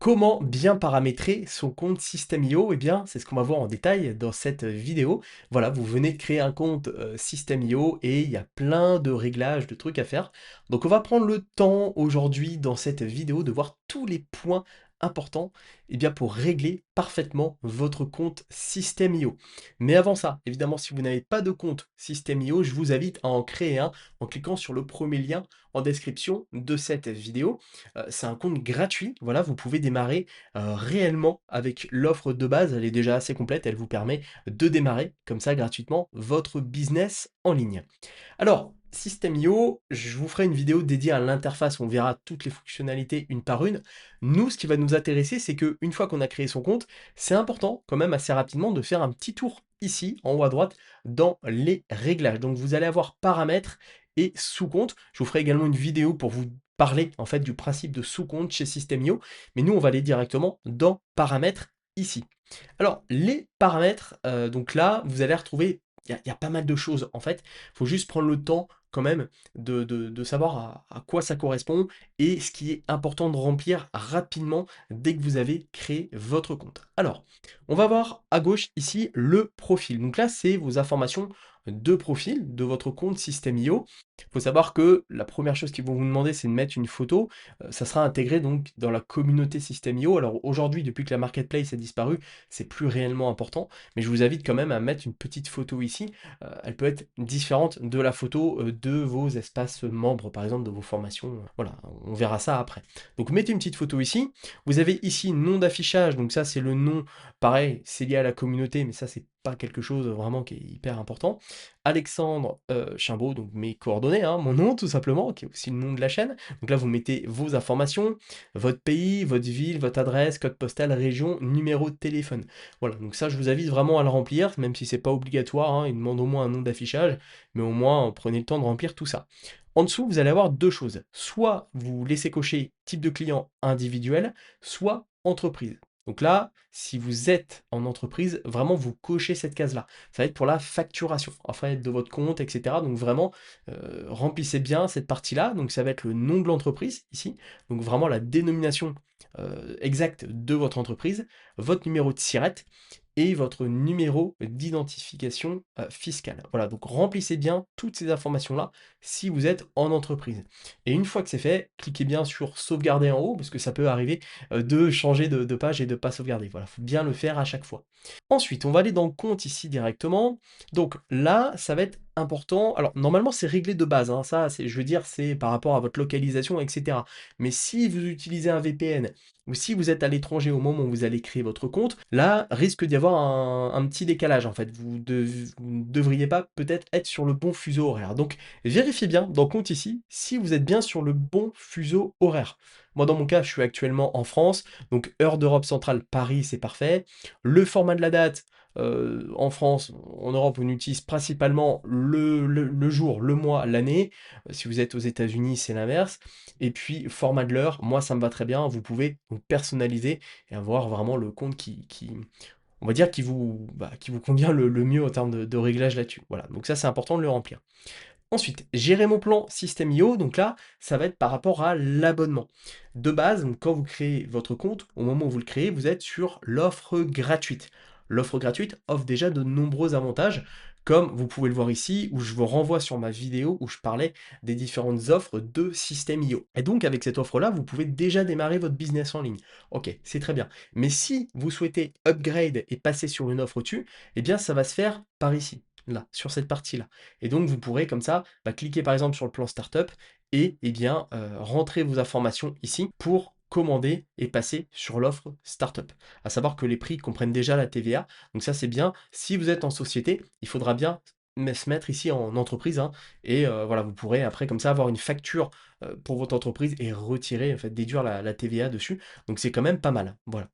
Comment bien paramétrer son compte System.io? Eh bien, c'est ce qu'on va voir en détail dans cette vidéo. Voilà, vous venez de créer un compte System.io et il y a plein de réglages, de trucs à faire. Donc on va prendre le temps aujourd'hui dans cette vidéo de voir tous les points importants pour régler parfaitement votre compte System.io. Mais avant ça, évidemment, si vous n'avez pas de compte System.io, je vous invite à en créer un en cliquant sur le premier lien en description de cette vidéo. C'est un compte gratuit, voilà, vous pouvez démarrer, réellement avec l'offre de base, elle est déjà assez complète, elle vous permet de démarrer comme ça gratuitement votre business en ligne. Alors, System.io, je vous ferai une vidéo dédiée à l'interface, on verra toutes les fonctionnalités une par une. Nous, ce qui va nous intéresser, c'est qu'une fois qu'on a créé son compte, c'est important quand même assez rapidement de faire un petit tour ici, en haut à droite, dans les réglages. Donc vous allez avoir paramètres et sous-compte. Je vous ferai également une vidéo pour vous parler en fait du principe de sous-compte chez System.io, mais nous on va aller directement dans paramètres ici. Alors les paramètres, donc là vous allez retrouver, il y a pas mal de choses en fait, il faut juste prendre le temps quand même de savoir à quoi ça correspond et ce qui est important de remplir rapidement dès que vous avez créé votre compte. Alors, on va voir à gauche ici le profil. Donc là, c'est vos informations de profil de votre compte System.io. Il faut savoir que la première chose qu'ils vont vous demander, c'est de mettre une photo. Ça sera intégré donc dans la communauté System.io. Alors aujourd'hui, depuis que la marketplace a disparu, c'est plus réellement important, mais je vous invite quand même à mettre une petite photo ici. Elle peut être différente de la photo de vos espaces membres, par exemple de vos formations. Voilà, on verra ça après. Donc mettez une petite photo ici. Vous avez ici nom d'affichage, donc ça c'est le nom, pareil, c'est lié à la communauté, mais ça c'est pas quelque chose vraiment qui est hyper important. Alexandre Chimbaud, donc mes coordonnées, hein, mon nom tout simplement, qui est aussi le nom de la chaîne. Donc là vous mettez vos informations, votre pays, votre ville, votre adresse, code postal, région, numéro de téléphone. Voilà, donc ça je vous invite vraiment à le remplir, même si c'est pas obligatoire, hein, il demande au moins un nom d'affichage, mais au moins prenez le temps de remplir tout ça. En dessous, vous allez avoir deux choses. Soit vous laissez cocher type de client individuel, soit entreprise. Donc là, si vous êtes en entreprise, vraiment vous cochez cette case-là. Ça va être pour la facturation, en fait, de votre compte, etc. Donc vraiment, remplissez bien cette partie-là. Donc ça va être le nom de l'entreprise ici. Donc vraiment la dénomination exacte de votre entreprise, votre numéro de SIRET et votre numéro d'identification fiscale. Voilà, donc remplissez bien toutes ces informations-là si vous êtes en entreprise. Et une fois que c'est fait, cliquez bien sur sauvegarder en haut, parce que ça peut arriver de changer de page et de ne pas sauvegarder. Voilà, il faut bien le faire à chaque fois. Ensuite, on va aller dans le compte ici directement. Donc là, ça va être important. Alors, normalement, c'est réglé de base, hein. Ça, je veux dire, c'est par rapport à votre localisation, etc. Mais si vous utilisez un VPN, ou si vous êtes à l'étranger au moment où vous allez créer votre compte, là, risque d'y avoir un petit décalage, en fait. Vous ne devriez pas peut-être être sur le bon fuseau horaire. Donc, vérifiez bien dans le compte ici si vous êtes bien sur le bon fuseau horaire. Moi, dans mon cas, je suis actuellement en France, donc heure d'Europe centrale, Paris, c'est parfait. Le format de la date, en France, en Europe, on utilise principalement le jour, le mois, l'année. Si vous êtes aux États-Unis, c'est l'inverse. Et puis, format de l'heure, moi, ça me va très bien. Vous pouvez donc personnaliser et avoir vraiment le compte on va dire, qui vous convient le mieux en termes de réglage là-dessus. Voilà, donc ça, c'est important de le remplir. Ensuite, gérer mon plan System.io, donc là, ça va être par rapport à l'abonnement. De base, donc, quand vous créez votre compte, au moment où vous le créez, vous êtes sur l'offre gratuite. L'offre gratuite offre déjà de nombreux avantages, comme vous pouvez le voir ici, où je vous renvoie sur ma vidéo où je parlais des différentes offres de System.io. Et donc, avec cette offre-là, vous pouvez déjà démarrer votre business en ligne. Ok, c'est très bien. Mais si vous souhaitez upgrade et passer sur une offre au-dessus, eh bien, ça va se faire par ici, là, sur cette partie-là. Et donc, vous pourrez comme ça cliquer par exemple sur le plan startup et rentrer vos informations ici pour commander et passer sur l'offre startup. À savoir que les prix comprennent déjà la TVA, donc ça c'est bien. Si vous êtes en société, il faudra bien se mettre ici en entreprise, hein, et voilà, vous pourrez après comme ça avoir une facture pour votre entreprise et retirer, en fait, déduire la TVA dessus. Donc c'est quand même pas mal. Voilà.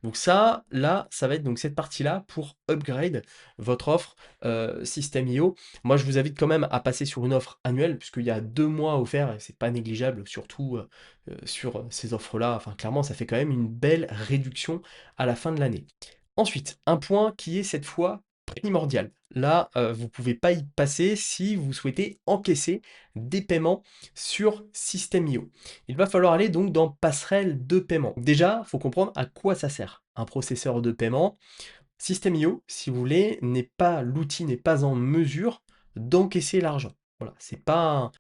Donc ça, là, ça va être donc cette partie-là pour upgrade votre offre System.io. Moi, je vous invite quand même à passer sur une offre annuelle, puisqu'il y a 2 mois offerts, et c'est pas négligeable, surtout sur ces offres-là. Enfin, clairement, ça fait quand même une belle réduction à la fin de l'année. Ensuite, un point qui est cette fois primordial. Là, vous ne pouvez pas y passer si vous souhaitez encaisser des paiements sur System.io. Il va falloir aller donc dans passerelle de paiement. Déjà, il faut comprendre à quoi ça sert. Un processeur de paiement, System.io, si vous voulez, l'outil n'est pas en mesure d'encaisser l'argent. Voilà, c'est pas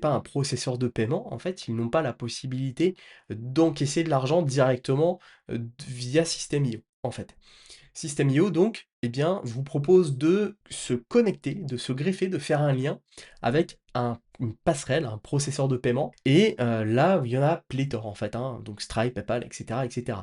un processeur de paiement. En fait, ils n'ont pas la possibilité d'encaisser de l'argent directement via System.io, en fait. System.io, donc, eh bien, vous propose de se connecter, de se greffer, de faire un lien avec une passerelle, un processeur de paiement. Et là, il y en a pléthore, en fait, hein, donc Stripe, PayPal, etc., etc.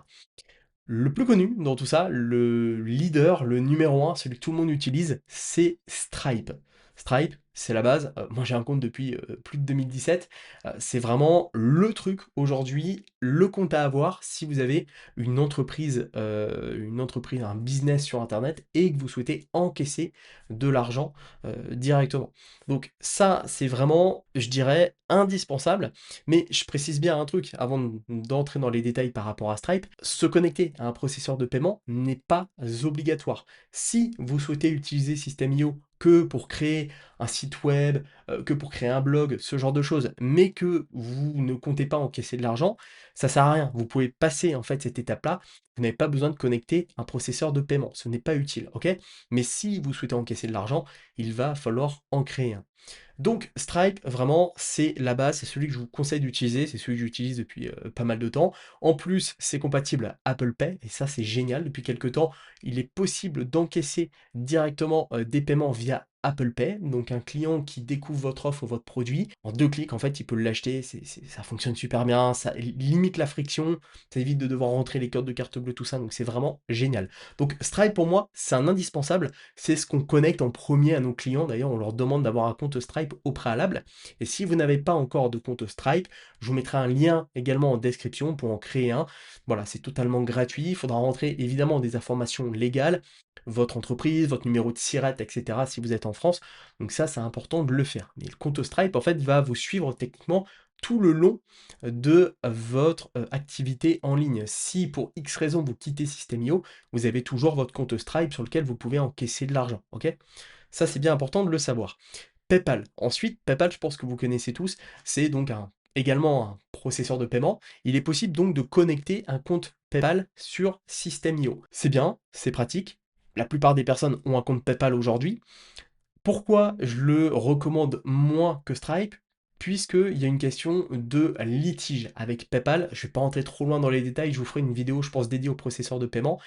Le plus connu dans tout ça, le leader, le numéro un, celui que tout le monde utilise, c'est Stripe. Stripe, c'est la base. Moi, j'ai un compte depuis plus de 2017. C'est vraiment le truc aujourd'hui, le compte à avoir si vous avez une entreprise, un business sur Internet et que vous souhaitez encaisser de l'argent directement. Donc ça, c'est vraiment, je dirais, indispensable. Mais je précise bien un truc avant d'entrer dans les détails par rapport à Stripe, se connecter à un processeur de paiement n'est pas obligatoire. Si vous souhaitez utiliser System.io que pour créer un site web, que pour créer un blog, ce genre de choses, mais que vous ne comptez pas encaisser de l'argent, ça sert à rien. Vous pouvez passer en fait cette étape-là. Vous n'avez pas besoin de connecter un processeur de paiement. Ce n'est pas utile, ok? Mais si vous souhaitez encaisser de l'argent, il va falloir en créer un. Donc Stripe, vraiment, c'est la base, c'est celui que je vous conseille d'utiliser, c'est celui que j'utilise depuis pas mal de temps. En plus, c'est compatible à Apple Pay, et ça c'est génial. Depuis quelques temps, il est possible d'encaisser directement des paiements via Apple Pay. Donc un client qui découvre votre offre ou votre produit, en 2 clics, en fait, il peut l'acheter. Ça fonctionne super bien, ça limite la friction, ça évite de devoir rentrer les codes de carte bleue, tout ça. Donc c'est vraiment génial. Donc Stripe, pour moi, c'est un indispensable. C'est ce qu'on connecte en premier à nos clients. D'ailleurs, on leur demande d'avoir un compte Stripe au préalable. Et si vous n'avez pas encore de compte Stripe, je vous mettrai un lien également en description pour en créer un. Voilà, c'est totalement gratuit. Il faudra rentrer évidemment des informations légales, votre entreprise, votre numéro de SIRET, etc. si vous êtes en France. Donc ça, c'est important de le faire. Mais le compte Stripe, en fait, va vous suivre techniquement tout le long de votre activité en ligne. Si pour X raison vous quittez System.io, vous avez toujours votre compte Stripe sur lequel vous pouvez encaisser de l'argent. Ok? Ça, c'est bien important de le savoir. PayPal. Ensuite, PayPal, je pense que vous connaissez tous, c'est donc également un processeur de paiement. Il est possible donc de connecter un compte PayPal sur System.io. C'est bien, c'est pratique. La plupart des personnes ont un compte PayPal aujourd'hui. Pourquoi je le recommande moins que Stripe? Puisqu'il y a une question de litige avec PayPal. Je ne vais pas rentrer trop loin dans les détails, je vous ferai une vidéo, je pense, dédiée au processeur de paiement.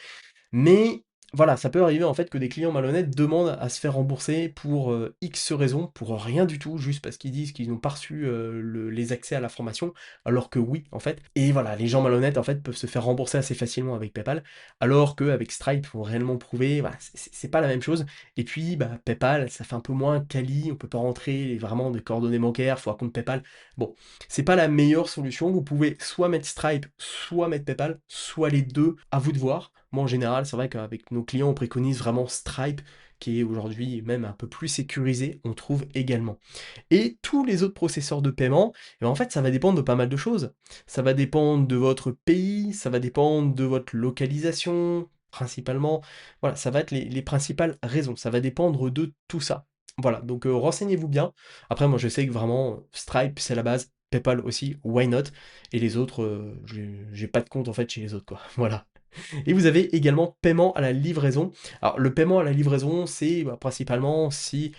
Mais voilà, ça peut arriver en fait que des clients malhonnêtes demandent à se faire rembourser pour X raisons, pour rien du tout, juste parce qu'ils disent qu'ils n'ont pas reçu les accès à la formation, alors que oui, en fait. Et voilà, les gens malhonnêtes en fait peuvent se faire rembourser assez facilement avec PayPal, alors qu'avec Stripe, il faut réellement prouver, voilà, c'est pas la même chose. Et puis, bah, PayPal, ça fait un peu moins quali, on peut pas rentrer vraiment des coordonnées bancaires, faut un compte PayPal. Bon, c'est pas la meilleure solution, vous pouvez soit mettre Stripe, soit mettre PayPal, soit les deux, à vous de voir. Moi, en général, c'est vrai qu'avec nos clients, on préconise vraiment Stripe, qui est aujourd'hui même un peu plus sécurisé, on trouve également. Et tous les autres processeurs de paiement, eh ben, en fait, ça va dépendre de pas mal de choses. Ça va dépendre de votre pays, ça va dépendre de votre localisation, principalement. Voilà, ça va être les principales raisons. Ça va dépendre de tout ça. Voilà, donc renseignez-vous bien. Après, moi, je sais que vraiment, Stripe, c'est la base. PayPal aussi, why not? Et les autres, j'ai pas de compte en fait chez les autres, quoi. Voilà. Et vous avez également paiement à la livraison. Alors le paiement à la livraison, c'est principalement si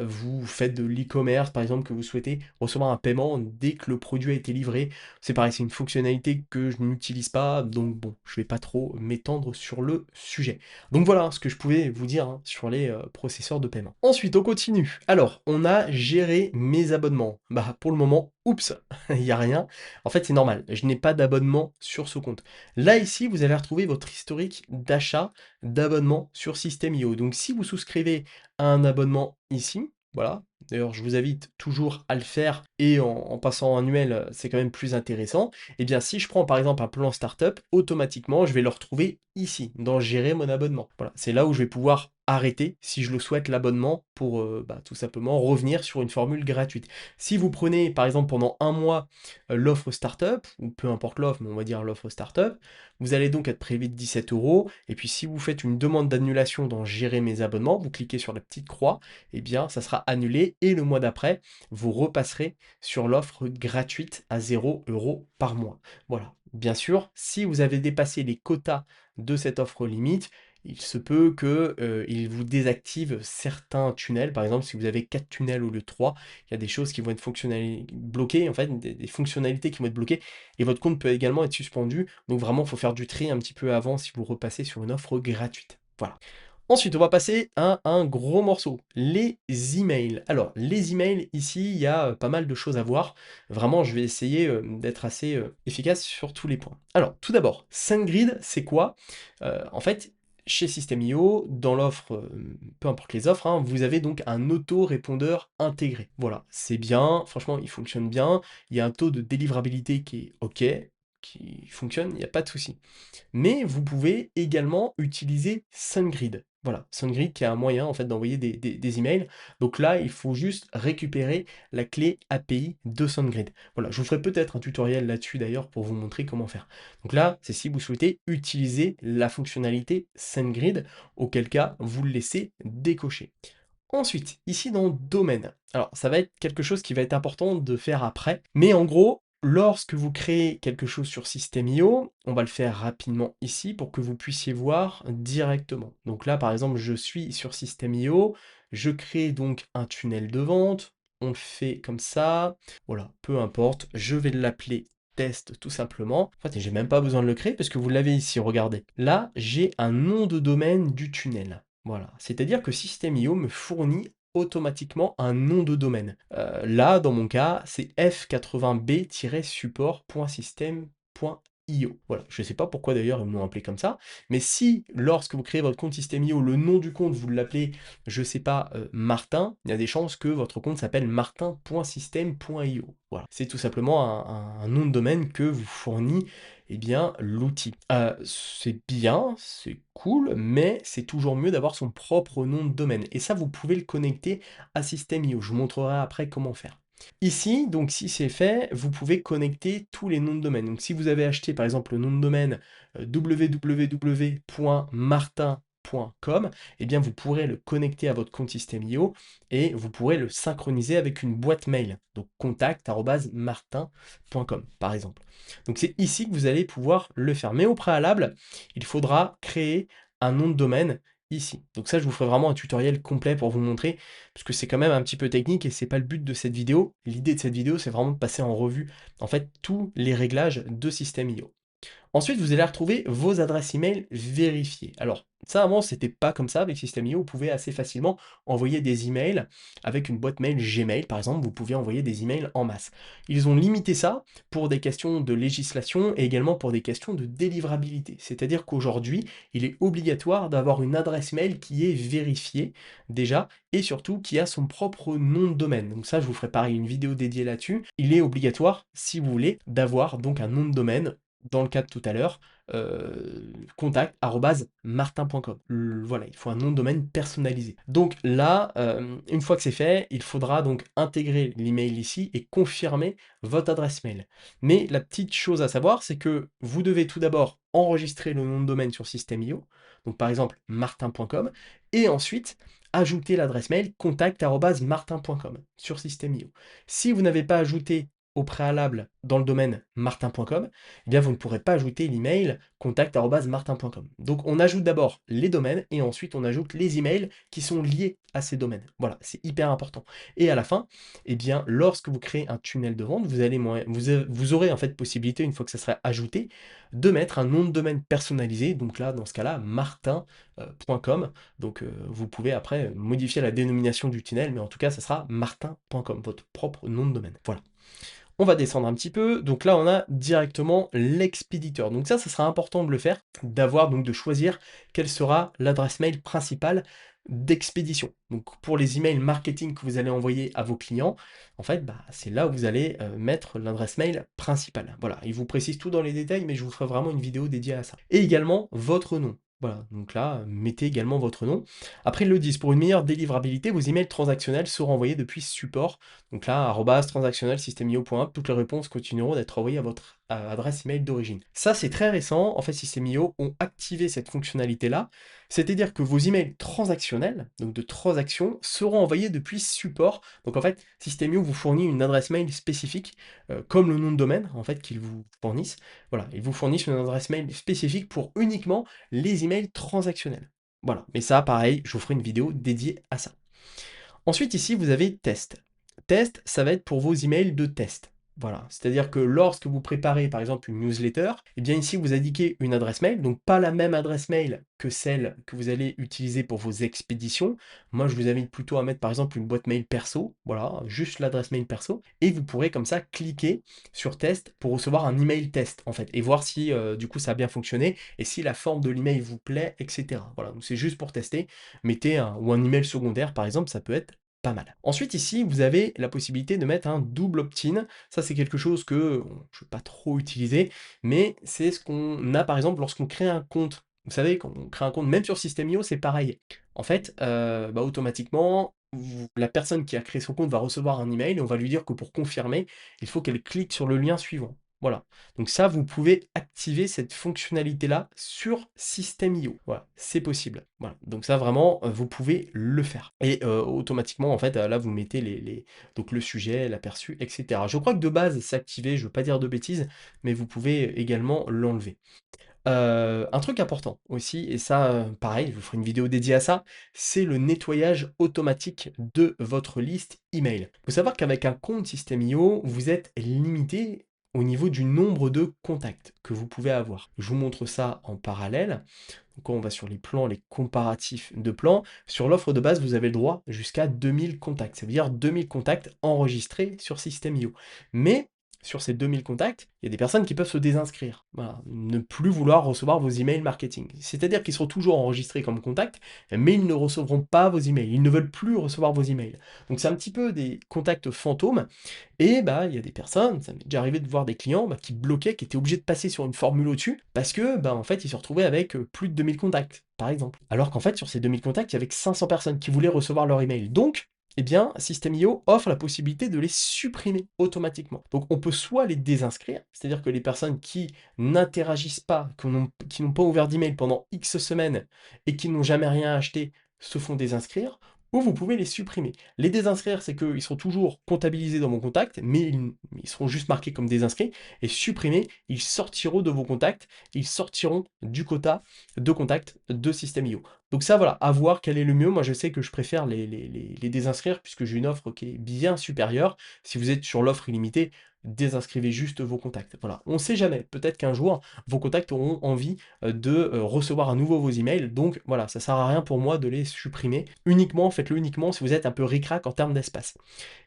vous faites de l'e-commerce, par exemple, que vous souhaitez recevoir un paiement dès que le produit a été livré. C'est pareil, c'est une fonctionnalité que je n'utilise pas, donc bon, je vais pas trop m'étendre sur le sujet. Donc voilà ce que je pouvais vous dire hein, sur les processeurs de paiement. Ensuite, on continue. Alors, on a géré mes abonnements. Bah pour le moment, oups, il n'y a rien. En fait, c'est normal, je n'ai pas d'abonnement sur ce compte. Là, ici, vous allez retrouver votre historique d'achat d'abonnement sur System.io. Donc, si vous souscrivez à un abonnement ici, voilà, d'ailleurs je vous invite toujours à le faire et en passant en annuel, c'est quand même plus intéressant. Et bien si je prends par exemple un plan startup, automatiquement je vais le retrouver ici, dans gérer mon abonnement. Voilà, c'est là où je vais pouvoir arrêter, si je le souhaite, l'abonnement pour tout simplement revenir sur une formule gratuite. Si vous prenez par exemple pendant un mois l'offre startup, ou peu importe l'offre, mais on va dire l'offre startup, vous allez donc être prélevé de 17 €. Et puis si vous faites une demande d'annulation dans gérer mes abonnements, vous cliquez sur la petite croix, eh bien ça sera annulé et le mois d'après, vous repasserez sur l'offre gratuite à 0 € par mois. Voilà. Bien sûr, si vous avez dépassé les quotas de cette offre limite, il se peut que, il vous désactive certains tunnels. Par exemple, si vous avez 4 tunnels au lieu de 3, il y a des choses qui vont être bloquées, en fait, des fonctionnalités qui vont être bloquées et votre compte peut également être suspendu. Donc vraiment, il faut faire du tri un petit peu avant si vous repassez sur une offre gratuite. Voilà. Ensuite, on va passer à un gros morceau, les emails. Alors, les emails, ici, il y a pas mal de choses à voir. Vraiment, je vais essayer d'être assez efficace sur tous les points. Alors, tout d'abord, SendGrid, c'est quoi? En fait, chez System.io, dans l'offre, peu importe les offres, hein, vous avez donc un auto-répondeur intégré. Voilà, c'est bien, franchement, il fonctionne bien. Il y a un taux de délivrabilité qui est OK, qui fonctionne, il n'y a pas de souci. Mais vous pouvez également utiliser SendGrid. Voilà, SendGrid qui est un moyen en fait d'envoyer des emails. Donc là, il faut juste récupérer la clé API de SendGrid. Voilà, je vous ferai peut-être un tutoriel là-dessus d'ailleurs pour vous montrer comment faire. Donc là, c'est si vous souhaitez utiliser la fonctionnalité SendGrid, auquel cas vous le laissez décocher. Ensuite, ici dans domaine, alors ça va être quelque chose qui va être important de faire après, mais en gros, lorsque vous créez quelque chose sur System.io, on va le faire rapidement ici pour que vous puissiez voir directement. Donc là, par exemple, je suis sur System.io, je crée donc un tunnel de vente, on le fait comme ça, voilà, peu importe, je vais l'appeler test tout simplement. En fait, j'ai même pas besoin de le créer parce que vous l'avez ici, regardez. Là, j'ai un nom de domaine du tunnel. Voilà, c'est-à-dire que System.io me fournit automatiquement un nom de domaine. Là, dans mon cas, c'est f80b-support.system.io. Voilà, je ne sais pas pourquoi d'ailleurs ils me l'ont appelé comme ça, mais si lorsque vous créez votre compte System.io, le nom du compte, vous l'appelez, je ne sais pas, Martin, il y a des chances que votre compte s'appelle martin.system.io. Voilà, c'est tout simplement un nom de domaine que vous fournit eh bien, l'outil. C'est bien, c'est cool, mais c'est toujours mieux d'avoir son propre nom de domaine. Et ça, vous pouvez le connecter à System.io. Je vous montrerai après comment faire. Ici, donc si c'est fait, vous pouvez connecter tous les noms de domaine. Donc si vous avez acheté par exemple le nom de domaine www.martin.com, eh bien vous pourrez le connecter à votre compte System.io et vous pourrez le synchroniser avec une boîte mail. Donc contact@martin.com par exemple. Donc c'est ici que vous allez pouvoir le faire. Mais au préalable, il faudra créer un nom de domaine ici. Donc ça, je vous ferai vraiment un tutoriel complet pour vous montrer, parce que c'est quand même un petit peu technique et c'est pas le but de cette vidéo. L'idée de cette vidéo, c'est vraiment de passer en revue en fait tous les réglages de System.io. Ensuite, vous allez retrouver vos adresses email vérifiées. Alors, ça avant, c'était pas comme ça avec System.io. Vous pouvez assez facilement envoyer des emails avec une boîte mail Gmail, par exemple. Vous pouviez envoyer des emails en masse. Ils ont limité ça pour des questions de législation et également pour des questions de délivrabilité. C'est-à-dire qu'aujourd'hui, il est obligatoire d'avoir une adresse mail qui est vérifiée déjà et surtout qui a son propre nom de domaine. Donc ça, je vous ferai pareil une vidéo dédiée là-dessus. Il est obligatoire, si vous voulez, d'avoir donc un nom de domaine dans le cas de tout à l'heure, contact@martin.com. Voilà, il faut un nom de domaine personnalisé. Donc là, une fois que c'est fait, il faudra donc intégrer l'email ici et confirmer votre adresse mail. Mais la petite chose à savoir, c'est que vous devez tout d'abord enregistrer le nom de domaine sur System.io, donc par exemple martin.com, et ensuite ajouter l'adresse mail contact@martin.com sur System.io. Si vous n'avez pas ajouté au préalable dans le domaine martin.com, eh bien vous ne pourrez pas ajouter l'email contact@martin.com. Donc on ajoute d'abord les domaines et ensuite on ajoute les emails qui sont liés à ces domaines. Voilà, c'est hyper important. Et à la fin, eh bien lorsque vous créez un tunnel de vente, vous aurez en fait possibilité, une fois que ça sera ajouté, de mettre un nom de domaine personnalisé. Donc là, dans ce cas-là, martin.com. Donc vous pouvez après modifier la dénomination du tunnel, mais en tout cas, ça sera martin.com, votre propre nom de domaine. Voilà. On va descendre un petit peu, donc là on a directement l'expéditeur. Donc ça sera important de le faire, de choisir quelle sera l'adresse mail principale d'expédition. Donc pour les emails marketing que vous allez envoyer à vos clients, en fait, bah, c'est là où vous allez mettre l'adresse mail principale. Voilà, il vous précise tout dans les détails, mais je vous ferai vraiment une vidéo dédiée à ça. Et également votre nom. Voilà, donc là, mettez également votre nom. Après, ils le disent, pour une meilleure délivrabilité, vos emails transactionnels seront envoyés depuis support. Donc là, arrobas transactionnel systemio.app, toutes les réponses continueront d'être envoyées à votre adresse email d'origine. Ça, c'est très récent. En fait, Systemio ont activé cette fonctionnalité-là. C'est-à-dire que vos emails transactionnels, donc de transactions, seront envoyés depuis support. Donc en fait, Systemio vous fournit une adresse mail spécifique, comme le nom de domaine, en fait, qu'ils vous fournissent. Voilà, ils vous fournissent une adresse mail spécifique pour uniquement les emails transactionnels. Voilà, mais ça, pareil, je vous ferai une vidéo dédiée à ça. Ensuite, ici, vous avez test. Test, ça va être pour vos emails de test. Voilà, c'est-à-dire que lorsque vous préparez par exemple une newsletter, eh bien ici vous indiquez une adresse mail, donc pas la même adresse mail que celle que vous allez utiliser pour vos expéditions. Moi je vous invite plutôt à mettre par exemple une boîte mail perso, voilà, juste l'adresse mail perso, et vous pourrez comme ça cliquer sur test pour recevoir un email test en fait, et voir si du coup ça a bien fonctionné, et si la forme de l'email vous plaît, etc. Voilà, donc c'est juste pour tester, mettez ou un email secondaire par exemple, ça peut être pas mal. Ensuite, ici, vous avez la possibilité de mettre un double opt-in. Ça, c'est quelque chose que je ne vais pas trop utiliser, mais c'est ce qu'on a, par exemple, lorsqu'on crée un compte. Vous savez, quand on crée un compte, même sur System.io, c'est pareil. En fait, bah, automatiquement, la personne qui a créé son compte va recevoir un email et on va lui dire que pour confirmer, il faut qu'elle clique sur le lien suivant. Voilà. Donc ça, vous pouvez activer cette fonctionnalité-là sur System.io. Voilà, c'est possible. Voilà. Donc ça, vraiment, vous pouvez le faire. Et automatiquement, en fait, là, vous mettez donc le sujet, l'aperçu, etc. Je crois que de base, c'est activé, je ne veux pas dire de bêtises, mais vous pouvez également l'enlever. Un truc important aussi, et ça, pareil, je vous ferai une vidéo dédiée à ça, c'est le nettoyage automatique de votre liste email. Il faut savoir qu'avec un compte System.io, vous êtes limité au niveau du nombre de contacts que vous pouvez avoir. Je vous montre ça en parallèle. Donc quand on va sur les plans, les comparatifs de plans, sur l'offre de base, vous avez le droit jusqu'à 2000 contacts. Ça veut dire 2000 contacts enregistrés sur System.io. Mais sur ces 2000 contacts, il y a des personnes qui peuvent se désinscrire. Voilà, ne plus vouloir recevoir vos emails marketing. C'est-à-dire qu'ils seront toujours enregistrés comme contacts, mais ils ne recevront pas vos emails. Ils ne veulent plus recevoir vos emails. Donc c'est un petit peu des contacts fantômes. Et bah, il y a des personnes, ça m'est déjà arrivé de voir des clients bah, qui bloquaient, qui étaient obligés de passer sur une formule au-dessus, parce que bah, en fait, ils se retrouvaient avec plus de 2000 contacts, par exemple. Alors qu'en fait, sur ces 2000 contacts, il y avait que 500 personnes qui voulaient recevoir leur email. Donc, eh bien, System.io offre la possibilité de les supprimer automatiquement. Donc, on peut soit les désinscrire, c'est-à-dire que les personnes qui n'interagissent pas, qui n'ont pas ouvert d'email pendant X semaines et qui n'ont jamais rien acheté, se font désinscrire, ou vous pouvez les supprimer. Les désinscrire, c'est qu'ils seront toujours comptabilisés dans mon contact, mais ils seront juste marqués comme désinscrits, et supprimer, ils sortiront de vos contacts, ils sortiront du quota de contacts de System.io. Donc ça, voilà, à voir quel est le mieux. Moi, je sais que je préfère les désinscrire, puisque j'ai une offre qui est bien supérieure. Si vous êtes sur l'offre illimitée, désinscrivez juste vos contacts. Voilà, on ne sait jamais. Peut-être qu'un jour, vos contacts auront envie de recevoir à nouveau vos emails. Donc voilà, ça sert à rien pour moi de les supprimer. Uniquement, faites-le uniquement si vous êtes un peu ric-rac en termes d'espace.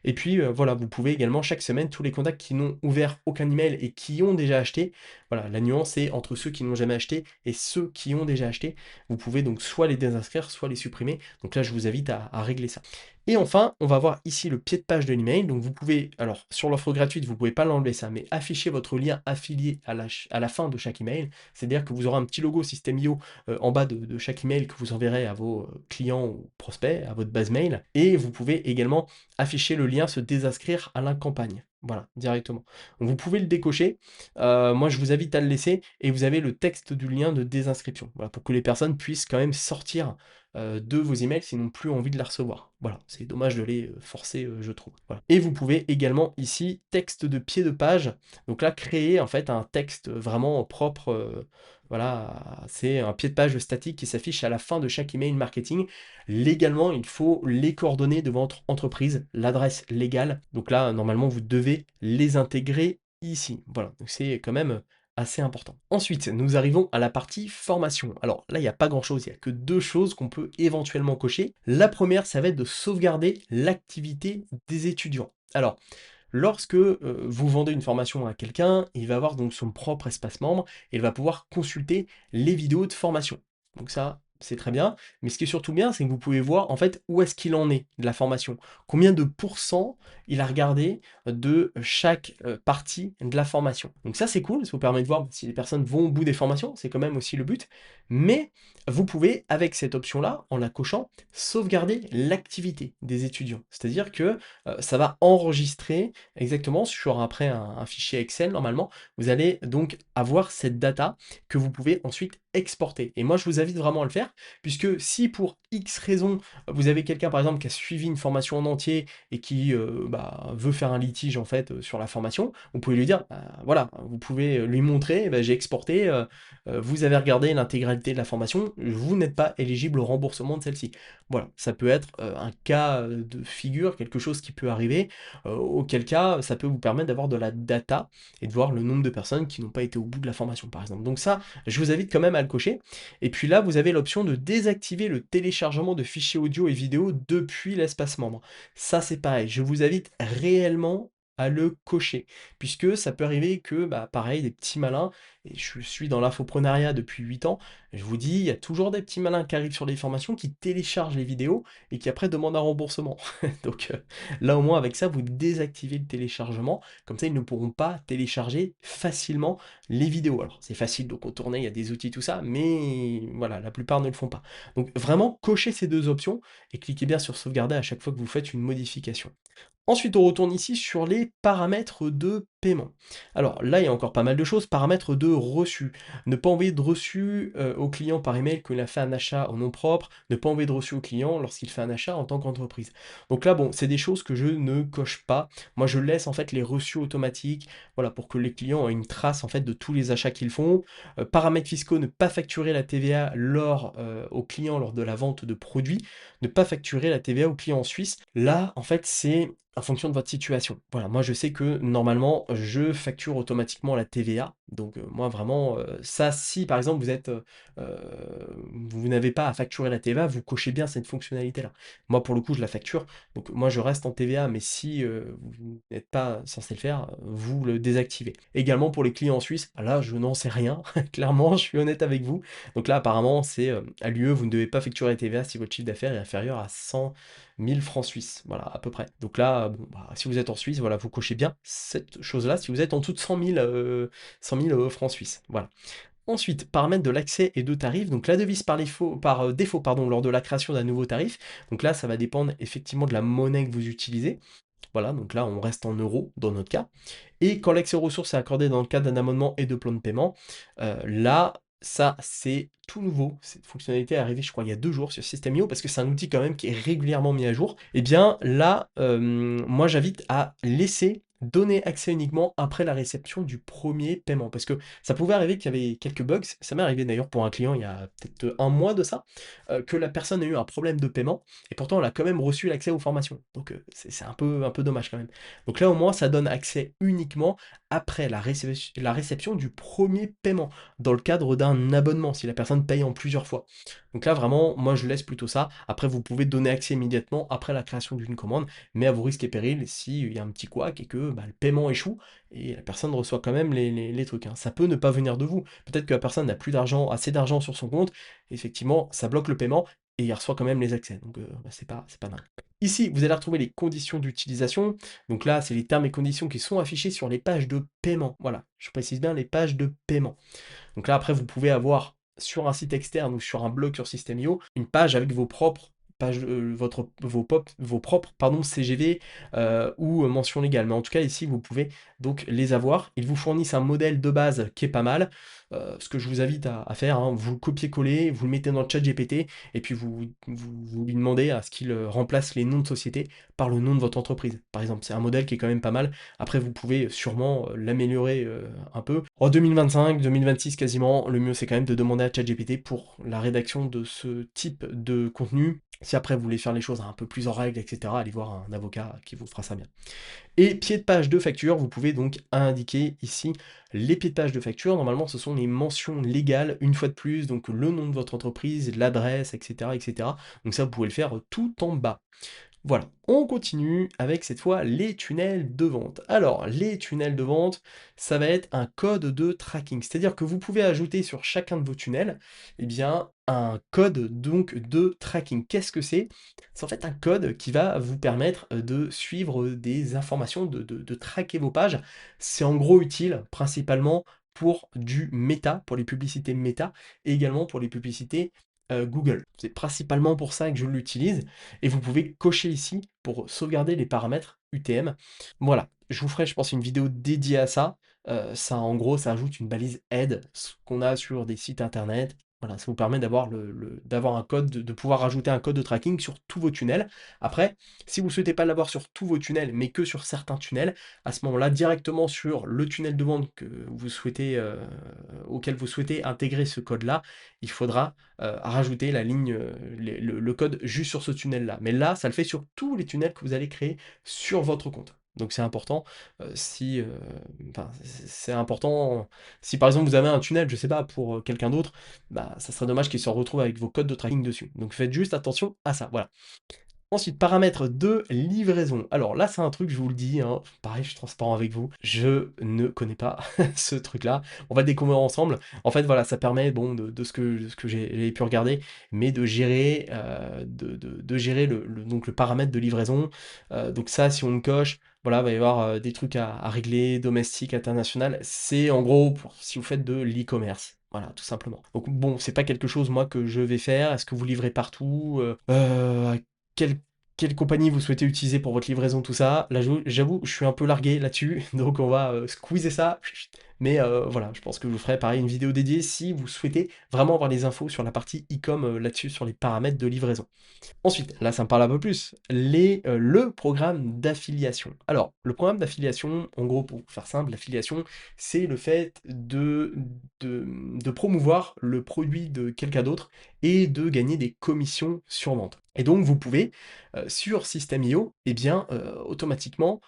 Et puis voilà, vous pouvez également chaque semaine, tous les contacts qui n'ont ouvert aucun email et qui ont déjà acheté, voilà, la nuance est entre ceux qui n'ont jamais acheté et ceux qui ont déjà acheté. Vous pouvez donc soit les désinscrire, soit les supprimer. Donc là, je vous invite à régler ça. Et enfin, on va voir ici le pied de page de l'email. Donc vous pouvez, alors sur l'offre gratuite, vous ne pouvez pas l'enlever ça, mais afficher votre lien affilié à la fin de chaque email. C'est-à-dire que vous aurez un petit logo System.io en bas de chaque email que vous enverrez à vos clients ou prospects, à votre base mail. Et vous pouvez également afficher le lien se désinscrire à la campagne. Voilà, directement. Donc vous pouvez le décocher. Moi, je vous invite à le laisser et vous avez le texte du lien de désinscription. Voilà, pour que les personnes puissent quand même sortir de vos emails s'ils n'ont plus envie de la recevoir. Voilà, c'est dommage de les forcer, je trouve. Voilà. Et vous pouvez également ici, texte de pied de page. Donc là, créer en fait un texte vraiment propre. Voilà, c'est un pied de page statique qui s'affiche à la fin de chaque email marketing. Légalement, il faut les coordonnées de votre entreprise, l'adresse légale. Donc là, normalement, vous devez les intégrer ici. Voilà, donc c'est quand même assez important. Ensuite, nous arrivons à la partie formation. Alors là, il n'y a pas grand-chose, il n'y a que deux choses qu'on peut éventuellement cocher. La première, ça va être de sauvegarder l'activité des étudiants. Alors, lorsque vous vendez une formation à quelqu'un, il va avoir donc son propre espace membre et il va pouvoir consulter les vidéos de formation. Donc ça, c'est très bien, mais ce qui est surtout bien, c'est que vous pouvez voir, en fait, où est-ce qu'il en est de la formation. Combien de pourcents il a regardé de chaque, partie de la formation. Donc ça, c'est cool, ça vous permet de voir si les personnes vont au bout des formations, c'est quand même aussi le but. Mais vous pouvez, avec cette option-là, en la cochant, sauvegarder l'activité des étudiants. C'est-à-dire que, ça va enregistrer exactement sur après un fichier Excel normalement, vous allez donc avoir cette data que vous pouvez ensuite exporter. Et moi, je vous invite vraiment à le faire, puisque si pour X raison, vous avez quelqu'un par exemple qui a suivi une formation en entier et qui bah, veut faire un litige en fait sur la formation, vous pouvez lui dire, bah, voilà, vous pouvez lui montrer, bah, j'ai exporté, vous avez regardé l'intégralité de la formation, vous n'êtes pas éligible au remboursement de celle-ci. Voilà, ça peut être un cas de figure, quelque chose qui peut arriver, auquel cas ça peut vous permettre d'avoir de la data et de voir le nombre de personnes qui n'ont pas été au bout de la formation par exemple. Donc ça, je vous invite quand même à le cocher. Et puis là, vous avez l'option de désactiver le téléchargement de fichiers audio et vidéo depuis l'espace membre. Ça, c'est pareil, je vous invite réellement à le cocher, puisque ça peut arriver que, bah, pareil, des petits malins, et je suis dans l'infoprenariat depuis 8 ans, je vous dis, il y a toujours des petits malins qui arrivent sur les formations, qui téléchargent les vidéos, et qui après demandent un remboursement. Donc là, au moins, avec ça, vous désactivez le téléchargement, comme ça, ils ne pourront pas télécharger facilement les vidéos. Alors, c'est facile de contourner, il y a des outils, tout ça, mais voilà, la plupart ne le font pas. Donc, vraiment, cochez ces deux options et cliquez bien sur sauvegarder à chaque fois que vous faites une modification. Ensuite, on retourne ici sur les paramètres de paiement. Alors là, il y a encore pas mal de choses. Paramètres de reçu. Ne pas envoyer de reçu au client par email qu'il a fait un achat en nom propre. Ne pas envoyer de reçu au client lorsqu'il fait un achat en tant qu'entreprise. Donc là, bon, c'est des choses que je ne coche pas. Moi, je laisse en fait les reçus automatiques, voilà, pour que les clients aient une trace en fait de tous les achats qu'ils font. Paramètres fiscaux, ne pas facturer la TVA au client lors de la vente de produits. Ne pas facturer la TVA au client en Suisse. Là, en fait, c'est en fonction de votre situation. Voilà, moi je sais que normalement je facture automatiquement la TVA. Donc moi vraiment, ça si par exemple vous n'avez pas à facturer la TVA, vous cochez bien cette fonctionnalité-là. Moi pour le coup je la facture, donc moi je reste en TVA, mais si vous n'êtes pas censé le faire, vous le désactivez. Également pour les clients en Suisse, là je n'en sais rien, clairement je suis honnête avec vous. Donc là apparemment c'est à l'UE, vous ne devez pas facturer la TVA si votre chiffre d'affaires est inférieur à 100 1000 francs suisses, voilà, à peu près. Donc là, bon, bah, si vous êtes en Suisse, voilà, vous cochez bien cette chose-là, si vous êtes en dessous de 100 000 francs suisses, voilà. Ensuite, paramètres de l'accès et de tarifs. Donc la devise par défaut pardon, lors de la création d'un nouveau tarif. Donc là, ça va dépendre effectivement de la monnaie que vous utilisez. Voilà, donc là, on reste en euros dans notre cas. Et quand l'accès aux ressources est accordé dans le cadre d'un abonnement et de plan de paiement, là, ça, c'est tout nouveau. Cette fonctionnalité est arrivée, je crois, il y a 2 jours sur System.io, parce que c'est un outil quand même qui est régulièrement mis à jour. Et bien là, moi, j'invite à laisser donner accès uniquement après la réception du premier paiement. Parce que ça pouvait arriver qu'il y avait quelques bugs. Ça m'est arrivé d'ailleurs pour un client il y a peut-être un mois de ça, que la personne a eu un problème de paiement, et pourtant elle a quand même reçu l'accès aux formations. Donc c'est un peu dommage quand même. Donc là au moins ça donne accès uniquement après la réception du premier paiement, dans le cadre d'un abonnement, si la personne paye en plusieurs fois. Donc là vraiment, moi je laisse plutôt ça. Après vous pouvez donner accès immédiatement après la création d'une commande, mais à vos risques et périls s'il y a un petit couac et que bah, le paiement échoue, et la personne reçoit quand même les trucs, hein. Ça peut ne pas venir de vous. Peut-être que la personne n'a plus d'argent, assez d'argent sur son compte, effectivement ça bloque le paiement, et il reçoit quand même les accès. Donc bah, c'est pas dingue. Ici, vous allez retrouver les conditions d'utilisation. Donc là, c'est les termes et conditions qui sont affichés sur les pages de paiement. Voilà, je précise bien les pages de paiement. Donc là, après, vous pouvez avoir sur un site externe ou sur un blog sur System.io une page avec vos propres pages, vos propres pardon, CGV ou mentions légales. Mais en tout cas, ici, vous pouvez donc les avoir. Ils vous fournissent un modèle de base qui est pas mal. Ce que je vous invite à faire, hein, vous le copiez-collez, vous le mettez dans le chat GPT, et puis vous lui demandez à ce qu'il remplace les noms de société par le nom de votre entreprise. Par exemple, c'est un modèle qui est quand même pas mal. Après, vous pouvez sûrement l'améliorer un peu. En 2025, 2026 quasiment, le mieux c'est quand même de demander à ChatGPT pour la rédaction de ce type de contenu. Si après vous voulez faire les choses un peu plus en règle, etc., allez voir un avocat qui vous fera ça bien. Et pied de page de facture, vous pouvez donc indiquer ici les pieds de page de facture. Normalement, ce sont les mentions légales, une fois de plus, donc le nom de votre entreprise, l'adresse, etc., etc. Donc ça, vous pouvez le faire tout en bas. Voilà, on continue avec cette fois les tunnels de vente. Alors, les tunnels de vente, ça va être un code de tracking. C'est-à-dire que vous pouvez ajouter sur chacun de vos tunnels, eh bien, un code donc de tracking. Qu'est-ce que c'est? C'est en fait un code qui va vous permettre de suivre des informations, de traquer vos pages. C'est en gros utile principalement pour du méta, pour les publicités méta, et également pour les publicités Google. C'est principalement pour ça que je l'utilise. Et vous pouvez cocher ici pour sauvegarder les paramètres UTM. Voilà, je vous ferai, je pense, une vidéo dédiée à ça. Ça, en gros, ça ajoute une balise aide, ce qu'on a sur des sites internet. Voilà, ça vous permet d'avoir d'avoir un code, de pouvoir ajouter un code de tracking sur tous vos tunnels. Après, si vous ne souhaitez pas l'avoir sur tous vos tunnels, mais que sur certains tunnels, à ce moment-là, directement sur le tunnel de vente que vous souhaitez, auquel vous souhaitez intégrer ce code-là, il faudra rajouter la ligne, le code juste sur ce tunnel-là. Mais là, ça le fait sur tous les tunnels que vous allez créer sur votre compte. Donc c'est important, si, enfin, c'est important, si par exemple vous avez un tunnel, je sais pas, pour quelqu'un d'autre, bah ça serait dommage qu'il se retrouve avec vos codes de tracking dessus. Donc faites juste attention à ça, voilà. Ensuite, paramètres de livraison. Alors là, c'est un truc, je vous le dis, hein, pareil, je suis transparent avec vous, je ne connais pas ce truc-là. On va le découvrir ensemble. En fait, voilà, ça permet, bon, de ce que j'ai pu regarder, mais de gérer, de gérer donc le paramètre de livraison. Donc ça, si on le coche, voilà, il va y avoir des trucs à régler, domestique, international. C'est en gros pour si vous faites de l'e-commerce. Voilà, tout simplement. Donc bon, c'est pas quelque chose, moi, que je vais faire. Est-ce que vous livrez partout? Quelle, quelle compagnie vous souhaitez utiliser pour votre livraison, tout ça. Là, j'avoue, je suis un peu largué là-dessus, donc on va squeezer ça. Mais voilà, je pense que je vous ferai pareil une vidéo dédiée si vous souhaitez vraiment avoir les infos sur la partie e-com là-dessus, sur les paramètres de livraison. Ensuite, là ça me parle un peu plus, le programme d'affiliation. Alors, le programme d'affiliation, en gros, pour faire simple, l'affiliation, c'est le fait de promouvoir le produit de quelqu'un d'autre et de gagner des commissions sur vente. Et donc, vous pouvez, sur System.io, eh bien, automatiquement,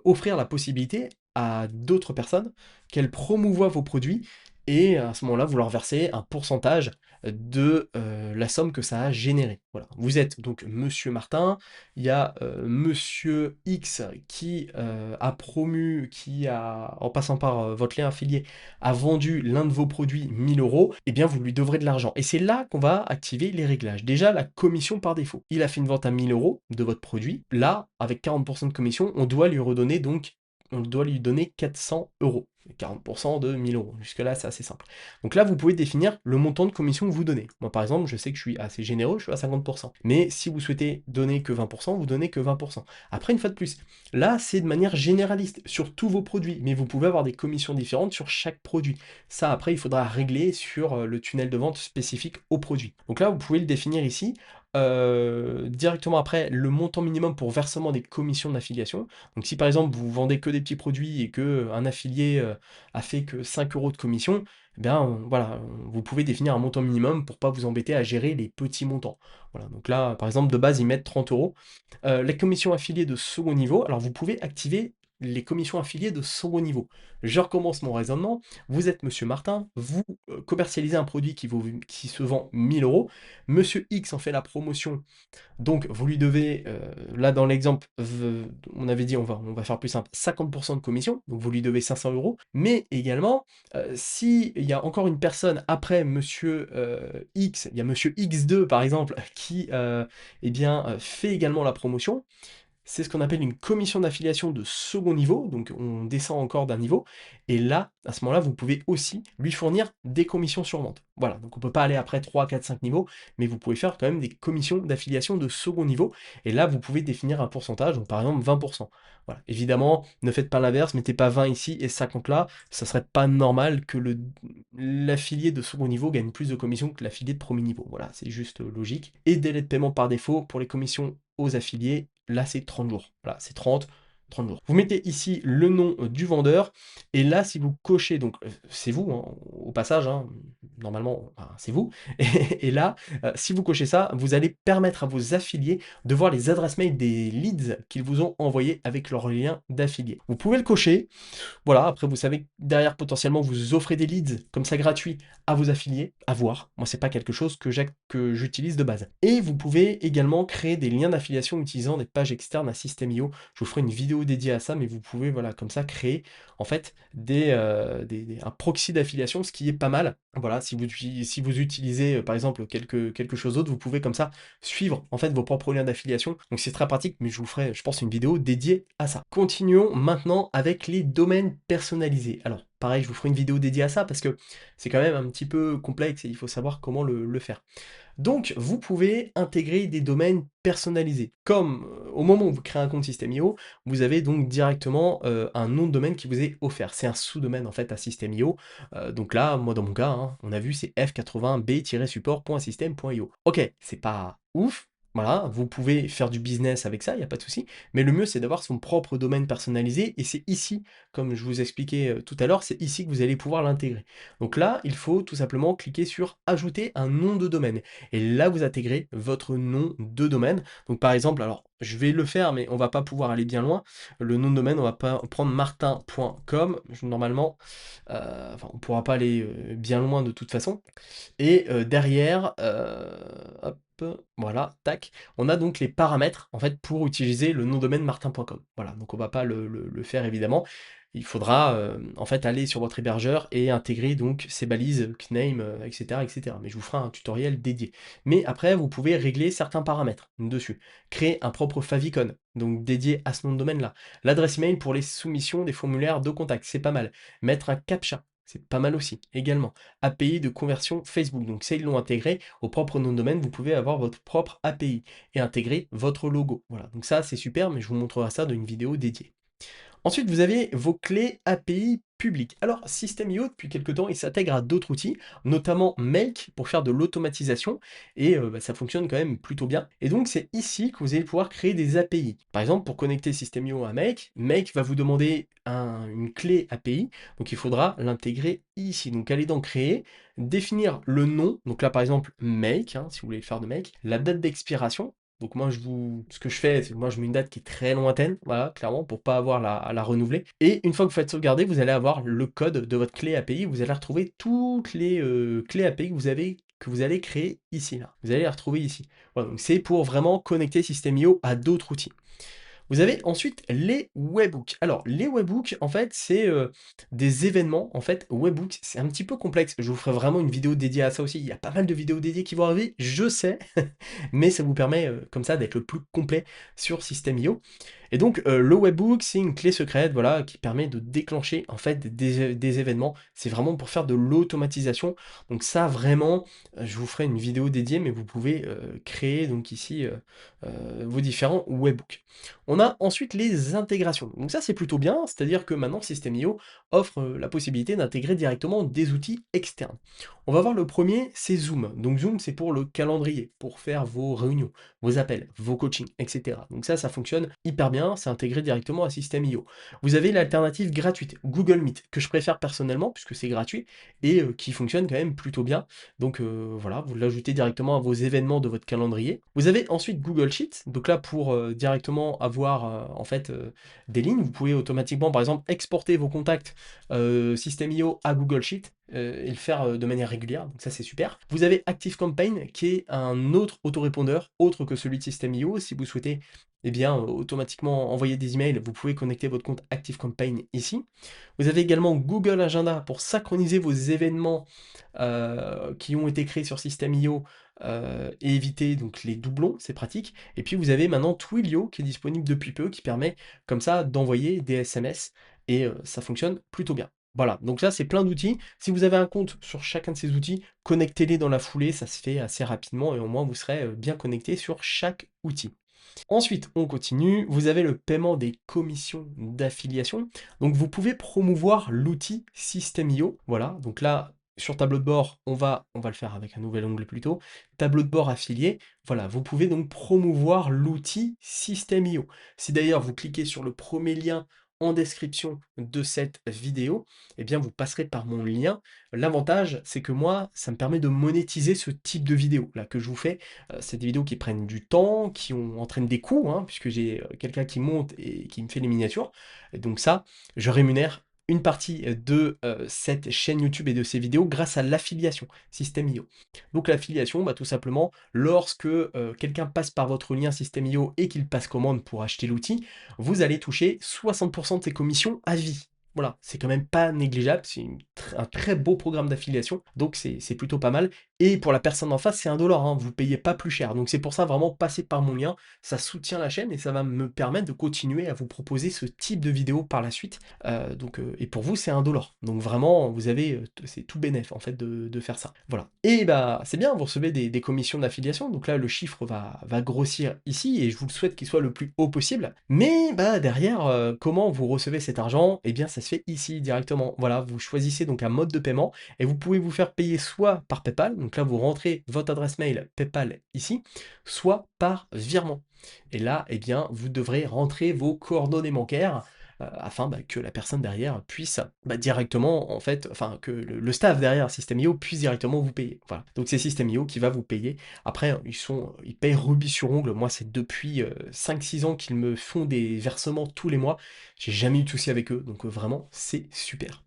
offrir la possibilité à d'autres personnes qu'elles promouvoient vos produits et à ce moment-là, vous leur versez un pourcentage de la somme que ça a généré. Voilà. Vous êtes donc Monsieur Martin, il y a Monsieur X qui a promu, qui a, en passant par votre lien affilié, a vendu l'un de vos produits 1000 euros, eh bien vous lui devrez de l'argent. Et c'est là qu'on va activer les réglages. Déjà, la commission par défaut. Il a fait une vente à 1000 euros de votre produit. Là, avec 40% de commission, on doit lui redonner donc on doit lui donner 400 euros. 40% de 1000 euros. Jusque-là, c'est assez simple. Donc là, vous pouvez définir le montant de commission que vous donnez. Moi, par exemple, je sais que je suis assez généreux, je suis à 50%. Mais si vous souhaitez donner que 20%, vous donnez que 20%. Après, une fois de plus, là, c'est de manière généraliste sur tous vos produits, mais vous pouvez avoir des commissions différentes sur chaque produit. Ça, après, il faudra régler sur le tunnel de vente spécifique au produit. Donc là, vous pouvez le définir ici. Directement après, le montant minimum pour versement des commissions d'affiliation. Donc si par exemple vous vendez que des petits produits et que un affilié a fait que 5 euros de commission, eh bien voilà, vous pouvez définir un montant minimum pour pas vous embêter à gérer les petits montants. Voilà, donc là, par exemple, de base, ils mettent 30 euros. Les commissions affiliées de second niveau, alors vous pouvez activer les commissions affiliées de second niveau. Je recommence mon raisonnement. Vous êtes Monsieur Martin, vous commercialisez un produit qui se vend 1000 euros. Monsieur X en fait la promotion donc, vous lui devez, là dans l'exemple, on avait dit on va faire plus simple, 50% de commission, donc vous lui devez 500 euros. Mais également, s'il y a encore une personne après monsieur X, il y a monsieur X2 par exemple, qui eh bien, fait également la promotion, c'est ce qu'on appelle une commission d'affiliation de second niveau, donc on descend encore d'un niveau, et là, à ce moment-là, vous pouvez aussi lui fournir des commissions sur vente. Voilà, donc on ne peut pas aller après 3, 4, 5 niveaux, mais vous pouvez faire quand même des commissions d'affiliation de second niveau, et là, vous pouvez définir un pourcentage, donc par exemple 20%. Voilà. Évidemment, ne faites pas l'inverse, mettez pas 20 ici et 50 là, ça serait pas normal que l'affilié de second niveau gagne plus de commissions que l'affilié de premier niveau. Voilà, c'est juste logique. Et délai de paiement par défaut pour les commissions aux affiliés, là c'est 30 jours. Voilà, c'est 30. 30 jours. Vous mettez ici le nom du vendeur et là, si vous cochez, donc c'est vous, hein, au passage, hein, normalement, enfin, c'est vous. Et là, si vous cochez ça, vous allez permettre à vos affiliés de voir les adresses mail des leads qu'ils vous ont envoyés avec leur lien d'affilié. Vous pouvez le cocher. Voilà, après vous savez que derrière potentiellement vous offrez des leads comme ça gratuits à vos affiliés, à voir. Moi c'est pas quelque chose que j'utilise de base. Et vous pouvez également créer des liens d'affiliation utilisant des pages externes à System.io. Je vous ferai une vidéo dédiée à ça, mais vous pouvez voilà comme ça créer en fait un proxy d'affiliation, ce qui est pas mal. Voilà, si vous utilisez par exemple quelque chose d'autre, vous pouvez comme ça suivre en fait vos propres liens d'affiliation. Donc c'est très pratique, mais je vous ferai, je pense, une vidéo dédiée à ça. Continuons maintenant avec les domaines personnalisés. Alors pareil, je vous ferai une vidéo dédiée à ça parce que c'est quand même un petit peu complexe et il faut savoir comment le faire. Donc, vous pouvez intégrer des domaines personnalisés. Comme au moment où vous créez un compte System.io, vous avez donc directement un nom de domaine qui vous est offert. C'est un sous-domaine en fait à System.io. Donc là, moi dans mon cas, hein, on a vu c'est f80b-support.system.io. Ok, c'est pas ouf. Voilà, vous pouvez faire du business avec ça, il n'y a pas de souci. Mais le mieux, c'est d'avoir son propre domaine personnalisé. Et c'est ici, comme je vous expliquais tout à l'heure, c'est ici que vous allez pouvoir l'intégrer. Donc là, il faut tout simplement cliquer sur Ajouter un nom de domaine. Et là, vous intégrez votre nom de domaine. Donc par exemple, alors je vais le faire, mais on va pas pouvoir aller bien loin. Le nom de domaine, on va pas prendre martin.com. Normalement, enfin, on pourra pas aller bien loin de toute façon. Et derrière, hop, voilà, tac, on a donc les paramètres en fait pour utiliser le nom de domaine martin.com. Voilà, donc on va pas le faire évidemment. Il faudra en fait aller sur votre hébergeur et intégrer donc ces balises, CNAME, etc., etc. Mais je vous ferai un tutoriel dédié. Mais après, vous pouvez régler certains paramètres dessus. Créer un propre favicon, donc dédié à ce nom de domaine-là. L'adresse email pour les soumissions des formulaires de contact, c'est pas mal. Mettre un captcha, c'est pas mal aussi, également. API de conversion Facebook, donc ça ils l'ont intégré au propre nom de domaine, vous pouvez avoir votre propre API et intégrer votre logo. Voilà, donc ça c'est super, mais je vous montrerai ça dans une vidéo dédiée. Ensuite, vous avez vos clés API publiques. Alors, System.io, depuis quelques temps, il s'intègre à d'autres outils, notamment Make pour faire de l'automatisation, et ça fonctionne quand même plutôt bien. Et donc, c'est ici que vous allez pouvoir créer des API. Par exemple, pour connecter System.io à Make, Make va vous demander une clé API, donc il faudra l'intégrer ici. Donc, allez dans Créer, définir le nom, donc là, par exemple, Make, hein, si vous voulez le faire de Make, la date d'expiration, donc moi, ce que je fais, c'est que moi, je mets une date qui est très lointaine, voilà, clairement, pour pas avoir à la renouveler. Et une fois que vous faites sauvegarder, vous allez avoir le code de votre clé API. Vous allez retrouver toutes les clés API que vous allez créer ici, là. Vous allez les retrouver ici. Voilà, donc c'est pour vraiment connecter System.io à d'autres outils. Vous avez ensuite les webhooks. Alors, les webhooks, en fait, c'est des événements. En fait, webhooks, c'est un petit peu complexe. Je vous ferai vraiment une vidéo dédiée à ça aussi. Il y a pas mal de vidéos dédiées qui vont arriver, je sais, mais ça vous permet comme ça d'être le plus complet sur System.io. Et donc, le webhook, c'est une clé secrète, voilà, qui permet de déclencher en fait des événements. C'est vraiment pour faire de l'automatisation. Donc ça, vraiment, je vous ferai une vidéo dédiée, mais vous pouvez créer donc ici vos différents webhooks. On a ensuite les intégrations. Donc ça, c'est plutôt bien, c'est-à-dire que maintenant, System.io offre la possibilité d'intégrer directement des outils externes. On va voir le premier, c'est Zoom. Donc Zoom, c'est pour le calendrier, pour faire vos réunions, vos appels, vos coachings, etc. Donc ça fonctionne hyper bien, c'est intégré directement à System.io. Vous avez l'alternative gratuite, Google Meet, que je préfère personnellement, puisque c'est gratuit, et qui fonctionne quand même plutôt bien. Donc voilà, vous l'ajoutez directement à vos événements de votre calendrier. Vous avez ensuite Google Sheets, donc là pour directement avoir en fait des lignes, vous pouvez automatiquement par exemple exporter vos contacts System.io à Google Sheet et le faire de manière régulière, donc ça c'est super. Vous avez ActiveCampaign qui est un autre autorépondeur, autre que celui de System.io. Si vous souhaitez eh bien, automatiquement envoyer des emails, vous pouvez connecter votre compte ActiveCampaign ici. Vous avez également Google Agenda pour synchroniser vos événements qui ont été créés sur System.io et éviter donc les doublons, c'est pratique. Et puis vous avez maintenant Twilio qui est disponible depuis peu, qui permet comme ça d'envoyer des SMS et ça fonctionne plutôt bien. Voilà, donc ça c'est plein d'outils. Si vous avez un compte sur chacun de ces outils, connectez-les dans la foulée, ça se fait assez rapidement et au moins vous serez bien connecté sur chaque outil. Ensuite, on continue, vous avez le paiement des commissions d'affiliation. Donc vous pouvez promouvoir l'outil System.io. Voilà, donc là, sur tableau de bord, on va le faire avec un nouvel onglet plutôt. Tableau de bord affilié, voilà, vous pouvez donc promouvoir l'outil System.io. Si d'ailleurs vous cliquez sur le premier lien en description de cette vidéo, eh bien vous passerez par mon lien. L'avantage, c'est que moi, ça me permet de monétiser ce type de vidéo là que je vous fais. C'est des vidéos qui prennent du temps, entraînent des coûts, hein, puisque j'ai quelqu'un qui monte et qui me fait les miniatures. Et donc ça, je rémunère une partie de cette chaîne YouTube et de ces vidéos grâce à l'affiliation System.io. Donc l'affiliation, bah, tout simplement, lorsque quelqu'un passe par votre lien System.io et qu'il passe commande pour acheter l'outil, vous allez toucher 60% de ses commissions à vie. Voilà, c'est quand même pas négligeable, c'est un très beau programme d'affiliation, donc c'est plutôt pas mal. Et pour la personne en face, c'est 1 $, hein, vous payez pas plus cher. Donc c'est pour ça, vraiment, passer par mon lien, ça soutient la chaîne et ça va me permettre de continuer à vous proposer ce type de vidéo par la suite. Et pour vous, c'est 1 $. Donc vraiment, vous avez, c'est tout bénef en fait de faire ça. Voilà. Et bah, c'est bien, vous recevez des commissions d'affiliation. Donc là, le chiffre va grossir ici et je vous le souhaite qu'il soit le plus haut possible. Mais bah, derrière, comment vous recevez cet argent? Eh bien, ça se fait ici directement. Voilà, vous choisissez donc un mode de paiement et vous pouvez vous faire payer soit par PayPal, donc là, vous rentrez votre adresse mail PayPal ici, soit par virement. Et là, eh bien, vous devrez rentrer vos coordonnées bancaires afin bah, que la personne derrière puisse bah, directement, en fait, enfin, que le staff derrière System.io puisse directement vous payer. Voilà. Donc c'est System.io qui va vous payer. Après, ils payent rubis sur ongle. Moi, c'est depuis 5-6 ans qu'ils me font des versements tous les mois. J'ai jamais eu de souci avec eux. Donc vraiment, c'est super.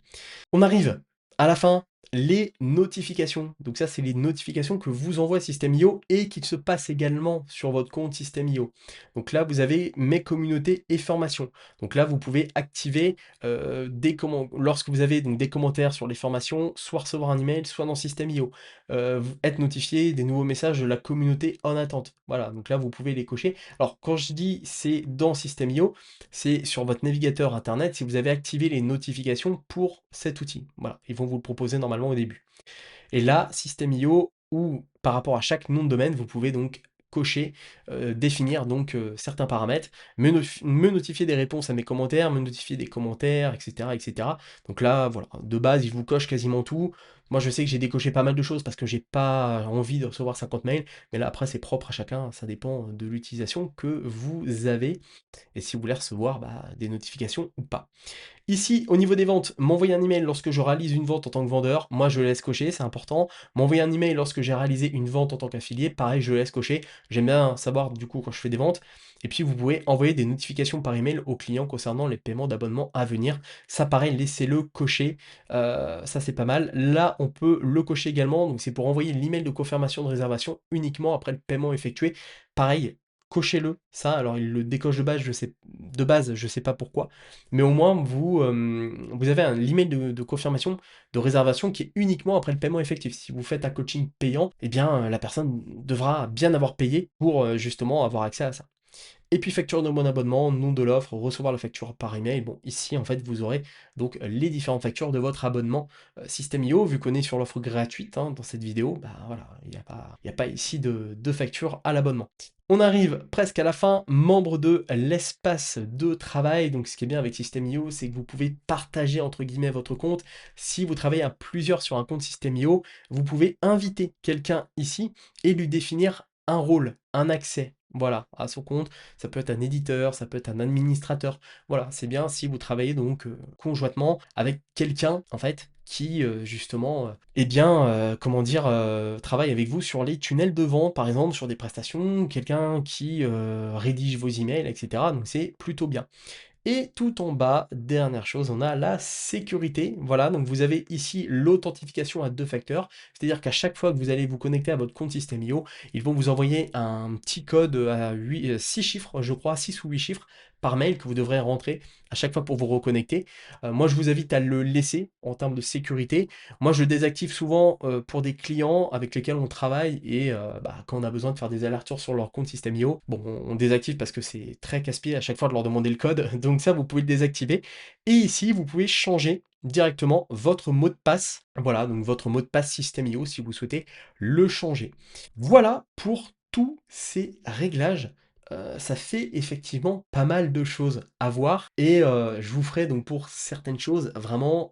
On arrive à la fin, les notifications. Donc ça, c'est les notifications que vous envoie System.io et qui se passent également sur votre compte System.io. Donc là, vous avez mes communautés et formations. Donc là, vous pouvez activer lorsque vous avez donc des commentaires sur les formations, soit recevoir un email, soit dans System.io. Être notifié des nouveaux messages de la communauté en attente. Voilà, donc là, vous pouvez les cocher. Alors, quand je dis c'est dans System.io, c'est sur votre navigateur internet si vous avez activé les notifications pour cet outil. Voilà, ils vont vous le proposer normalement au début. Et là, System.io, ou par rapport à chaque nom de domaine, vous pouvez donc cocher, définir donc certains paramètres, me notifier des réponses à mes commentaires, me notifier des commentaires, etc., etc. Donc là, voilà, de base, il vous coche quasiment tout. Moi, je sais que j'ai décoché pas mal de choses parce que j'ai pas envie de recevoir 50 mails, mais là, après, c'est propre à chacun, ça dépend de l'utilisation que vous avez et si vous voulez recevoir bah, des notifications ou pas. Ici, au niveau des ventes, m'envoyer un email lorsque je réalise une vente en tant que vendeur, moi je le laisse cocher, c'est important. M'envoyer un email lorsque j'ai réalisé une vente en tant qu'affilié, pareil, je le laisse cocher. J'aime bien savoir du coup quand je fais des ventes. Et puis vous pouvez envoyer des notifications par email aux clients concernant les paiements d'abonnement à venir. Ça pareil, laissez-le cocher, ça c'est pas mal. Là, on peut le cocher également, donc c'est pour envoyer l'email de confirmation de réservation uniquement après le paiement effectué. Pareil, cochez-le, ça, alors il le décoche de base, je sais pas pourquoi, mais au moins vous avez l'email de confirmation de réservation qui est uniquement après le paiement effectif. Si vous faites un coaching payant, eh bien la personne devra bien avoir payé pour justement avoir accès à ça. Et puis facture de mon abonnement, nom de l'offre, recevoir la facture par email. Bon, ici en fait vous aurez donc les différentes factures de votre abonnement System.io. Vu qu'on est sur l'offre gratuite hein, dans cette vidéo, bah voilà, il n'y a pas ici de facture à l'abonnement. On arrive presque à la fin, membre de l'espace de travail. Donc ce qui est bien avec System.io, c'est que vous pouvez partager entre guillemets votre compte. Si vous travaillez à plusieurs sur un compte System.io, vous pouvez inviter quelqu'un ici et lui définir un rôle, un accès, voilà, à son compte. Ça peut être un éditeur, ça peut être un administrateur. Voilà, c'est bien si vous travaillez donc conjointement avec quelqu'un, en fait, qui justement, eh bien, comment dire, travaille avec vous sur les tunnels de vente, par exemple, sur des prestations, quelqu'un qui rédige vos emails, etc. Donc c'est plutôt bien. Et tout en bas, dernière chose, on a la sécurité. Voilà, donc vous avez ici l'authentification à 2 facteurs. C'est-à-dire qu'à chaque fois que vous allez vous connecter à votre compte System.io, ils vont vous envoyer un petit code à 6 chiffres, je crois, 6 ou 8 chiffres par mail que vous devrez rentrer à chaque fois pour vous reconnecter. Moi, je vous invite à le laisser en termes de sécurité. Moi, je le désactive souvent pour des clients avec lesquels on travaille et bah, quand on a besoin de faire des allers-retours sur leur compte System.io, bon, on désactive parce que c'est très casse-pied à chaque fois de leur demander le code. Donc ça, vous pouvez le désactiver. Et ici, vous pouvez changer directement votre mot de passe. Voilà, donc votre mot de passe System.io si vous souhaitez le changer. Voilà pour tous ces réglages Ça fait effectivement pas mal de choses à voir et je vous ferai donc pour certaines choses vraiment,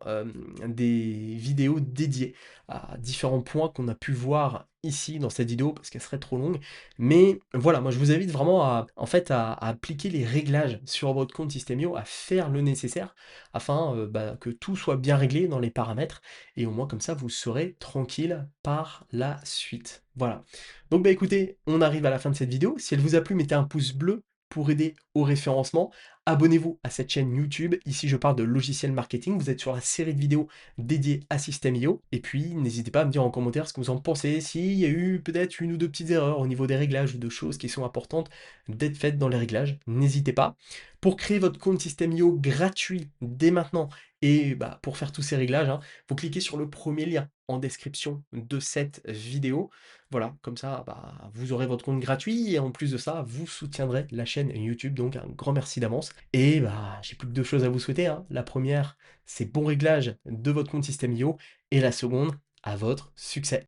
des vidéos dédiées à différents points qu'on a pu voir ici dans cette vidéo parce qu'elle serait trop longue. Mais voilà, moi je vous invite vraiment à en fait à appliquer les réglages sur votre compte System.io, à faire le nécessaire afin, bah, que tout soit bien réglé dans les paramètres et au moins comme ça vous serez tranquille par la suite. Voilà. Donc bah écoutez, on arrive à la fin de cette vidéo. Si elle vous a plu, mettez un pouce bleu pour aider au référencement. Abonnez-vous à cette chaîne YouTube. Ici, je parle de logiciel marketing. Vous êtes sur la série de vidéos dédiées à System.io. Et puis, n'hésitez pas à me dire en commentaire ce que vous en pensez, s'il y a eu peut-être une ou deux petites erreurs au niveau des réglages ou de choses qui sont importantes d'être faites dans les réglages. N'hésitez pas. Pour créer votre compte System.io gratuit dès maintenant et bah, pour faire tous ces réglages, hein, vous cliquez sur le premier lien en description de cette vidéo. Voilà, comme ça, bah, vous aurez votre compte gratuit et en plus de ça, vous soutiendrez la chaîne YouTube, donc un grand merci d'avance. Et bah, j'ai plus que deux choses à vous souhaiter, hein. La première, c'est bon réglage de votre compte System.io et la seconde, à votre succès.